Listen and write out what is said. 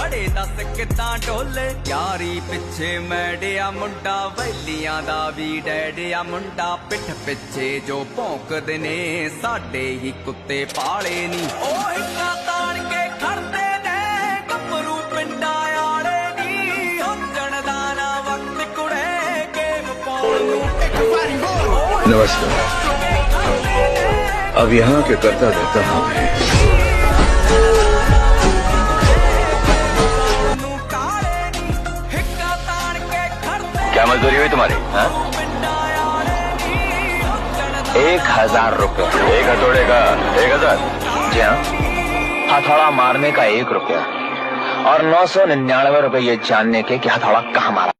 खड़े दस कितां ढोले यारी पिछे मैडिया मुंडा वैलियां दा भी डैडिया मुंडा पिठ पिछे जो भौंकदे ने साडे ही कुत्ते पाले नी ओ हिक्का ताण के खड़दे ने गभरू पिंडा आले नी हुंजण दा ना वक्त कुड़े गेम पाउण नूं नमस्कार। अब यहाँ के करता रहता हूँ मैं। क्या मजदूरी हुई तुम्हारी? हाँ? 1000 रुपये। एक हथौड़े का 1000? जी हाँ, हथौड़ा मारने का 1 रुपया और 999 रुपये ये जानने के कि हथौड़ा कहाँ मारा।